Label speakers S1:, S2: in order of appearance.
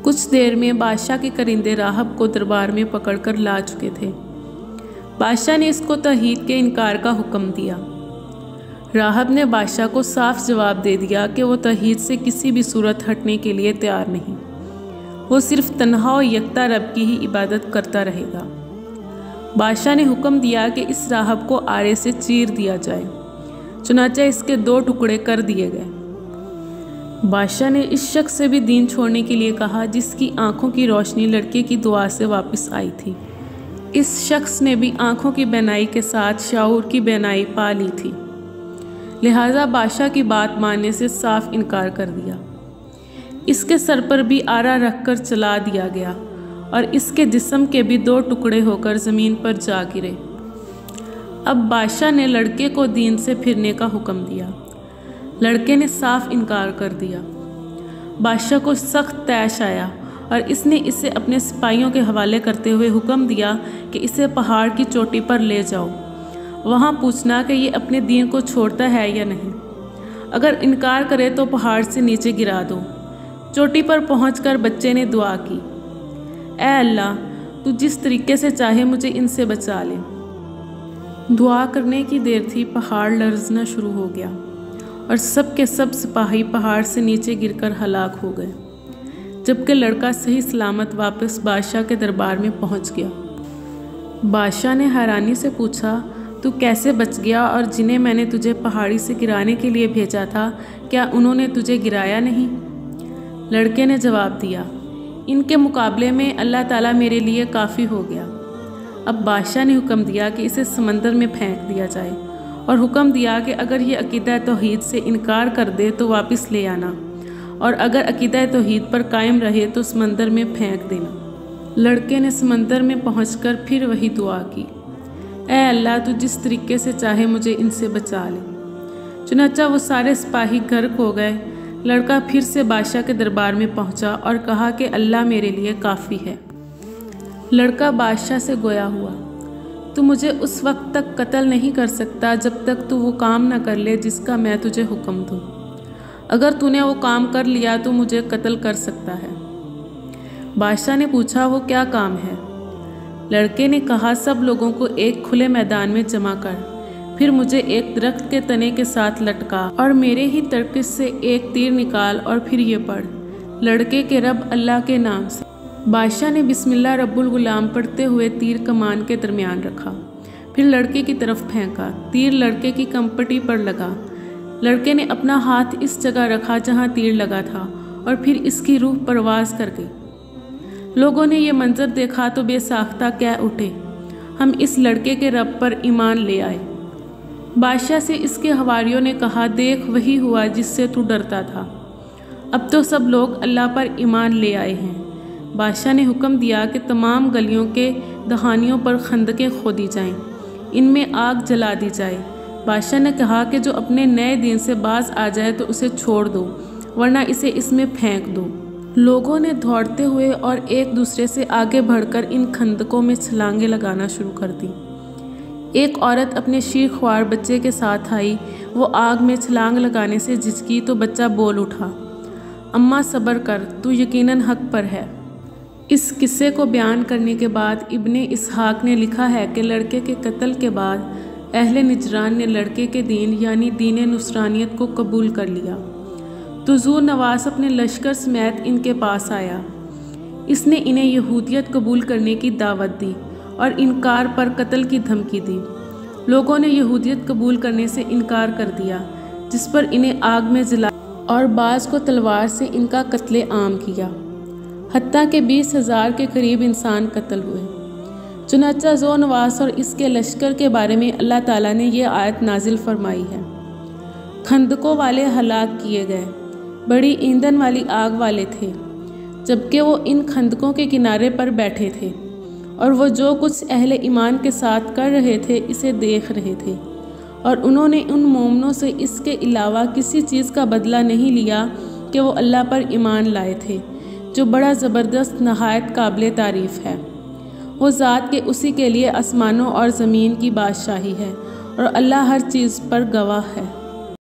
S1: کچھ دیر میں بادشاہ کے کرندے راہب کو دربار میں پکڑ کر لا چکے تھے۔ بادشاہ نے اس کو توحید کے انکار کا حکم دیا۔ راہب نے بادشاہ کو صاف جواب دے دیا کہ وہ توحید سے کسی بھی صورت ہٹنے کے لیے تیار نہیں، وہ صرف تنہا و یکتا رب کی ہی عبادت کرتا رہے گا۔ بادشاہ نے حکم دیا کہ اس راہب کو آرے سے چیر دیا جائے، چنانچہ اس کے 2 ٹکڑے کر دیے گئے۔ بادشاہ نے اس شخص سے بھی دین چھوڑنے کے لیے کہا جس کی آنکھوں کی روشنی لڑکے کی دعا سے واپس آئی تھی۔ اس شخص نے بھی آنکھوں کی بینائی کے ساتھ شعور کی بینائی پا لی تھی، لہٰذا بادشاہ کی بات ماننے سے صاف انکار کر دیا۔ اس کے سر پر بھی آرا رکھ کر چلا دیا گیا اور اس کے جسم کے بھی 2 ٹکڑے ہو کر زمین پر جا گرے۔ اب بادشاہ نے لڑکے کو دین سے پھرنے کا حکم دیا۔ لڑکے نے صاف انکار کر دیا۔ بادشاہ کو سخت طیش آیا اور اس نے اسے اپنے سپاہیوں کے حوالے کرتے ہوئے حکم دیا کہ اسے پہاڑ کی چوٹی پر لے جاؤ، وہاں پوچھنا کہ یہ اپنے دین کو چھوڑتا ہے یا نہیں۔ اگر انکار کرے تو پہاڑ سے نیچے گرا دو۔ چوٹی پر پہنچ کر بچے نے دعا کی، اے اللہ، تو جس طریقے سے چاہے مجھے ان سے بچا لے۔ دعا کرنے کی دیر تھی، پہاڑ لرزنا شروع ہو گیا اور سب کے سب سپاہی پہاڑ سے نیچے گر کر ہلاک ہو گئے، جبکہ لڑکا صحیح سلامت واپس بادشاہ کے دربار میں پہنچ گیا۔ بادشاہ نے حیرانی سے پوچھا، تو کیسے بچ گیا، اور جنہیں میں نے تجھے پہاڑی سے گرانے کے لیے بھیجا تھا کیا انہوں نے تجھے گرایا نہیں؟ لڑکے نے جواب دیا، ان کے مقابلے میں اللہ تعالیٰ میرے لیے کافی ہو گیا۔ اب بادشاہ نے حکم دیا کہ اسے سمندر میں پھینک دیا جائے اور حکم دیا کہ اگر یہ عقیدہ توحید سے انکار کر دے تو واپس لے آنا، اور اگر عقیدہ توحید پر قائم رہے تو سمندر میں پھینک دینا۔ لڑکے نے سمندر میں پہنچ کر پھر وہی دعا کی، اے اللہ، تو جس طریقے سے چاہے مجھے ان سے بچا لے۔ چنانچہ وہ سارے سپاہی غرق ہو گئے۔ لڑکا پھر سے بادشاہ کے دربار میں پہنچا اور کہا کہ اللہ میرے لیے کافی ہے۔ لڑکا بادشاہ سے گویا ہوا، تو مجھے اس وقت تک قتل نہیں کر سکتا جب تک تو وہ کام نہ کر لے جس کا میں تجھے حکم دوں۔ اگر تو نے وہ کام کر لیا تو مجھے قتل کر سکتا ہے۔ بادشاہ نے پوچھا، وہ کیا کام ہے؟ لڑکے نے کہا، سب لوگوں کو ایک کھلے میدان میں جمع کر، پھر مجھے ایک درخت کے تنے کے ساتھ لٹکا اور میرے ہی ترکش سے ایک تیر نکال اور پھر یہ پڑھ، لڑکے کے رب اللہ کے نام سے۔ بادشاہ نے بسم اللہ رب الغلام پڑھتے ہوئے تیر کمان کے درمیان رکھا، پھر لڑکے کی طرف پھینکا۔ تیر لڑکے کی کمپٹی پر لگا۔ لڑکے نے اپنا ہاتھ اس جگہ رکھا جہاں تیر لگا تھا اور پھر اس کی روح پرواز کر گئی۔ لوگوں نے یہ منظر دیکھا تو بے ساختہ کہہ اٹھے، ہم اس لڑکے کے رب پر ایمان لے آئے۔ بادشاہ سے اس کے حواریوں نے کہا، دیکھ وہی ہوا جس سے تو ڈرتا تھا، اب تو سب لوگ اللہ پر ایمان لے آئے ہیں۔ بادشاہ نے حکم دیا کہ تمام گلیوں کے دہانیوں پر خندقیں کھودی جائیں، ان میں آگ جلا دی جائے۔ بادشاہ نے کہا کہ جو اپنے نئے دین سے باز آ جائے تو اسے چھوڑ دو، ورنہ اسے اس میں پھینک دو۔ لوگوں نے دوڑتے ہوئے اور ایک دوسرے سے آگے بڑھ کر ان خندقوں میں چھلانگیں لگانا شروع کر دی۔ ایک عورت اپنے شیر خوار بچے کے ساتھ آئی، وہ آگ میں چھلانگ لگانے سے جھجکی تو بچہ بول اٹھا، اماں صبر کر، تو یقیناً حق پر ہے۔ اس قصے کو بیان کرنے کے بعد ابن اسحاق نے لکھا ہے کہ لڑکے کے قتل کے بعد اہل نجران نے لڑکے کے دین یعنی دین نصرانیت کو قبول کر لیا تو ذو نواس اپنے لشکر سمیت ان کے پاس آیا۔ اس نے انہیں یہودیت قبول کرنے کی دعوت دی اور انکار پر قتل کی دھمکی دی۔ لوگوں نے یہودیت قبول کرنے سے انکار کر دیا، جس پر انہیں آگ میں جلایا اور بعض کو تلوار سے ان کا قتل عام کیا، حتیٰ کہ 20,000 کے قریب انسان قتل ہوئے۔ چنانچہ ذو نواس اور اس کے لشکر کے بارے میں اللہ تعالیٰ نے یہ آیت نازل فرمائی ہے، خندقوں والے ہلاک کیے گئے، بڑی ایندھن والی آگ والے تھے، جبکہ وہ ان خندقوں کے کنارے پر بیٹھے تھے، اور وہ جو کچھ اہل ایمان کے ساتھ کر رہے تھے اسے دیکھ رہے تھے، اور انہوں نے ان مومنوں سے اس کے علاوہ کسی چیز کا بدلہ نہیں لیا کہ وہ اللہ پر ایمان لائے تھے، جو بڑا زبردست نہایت قابل تعریف ہے۔ وہ ذات کے اسی کے لیے آسمانوں اور زمین کی بادشاہی ہے، اور اللہ ہر چیز پر گواہ ہے۔